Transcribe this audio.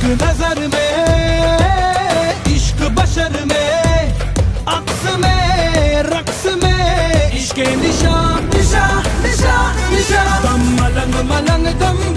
नजर में, इश्क बशर में, अक्स में, रक्स में, इश्क निशा निशा निशा निशा, दम मलंग मलंग दम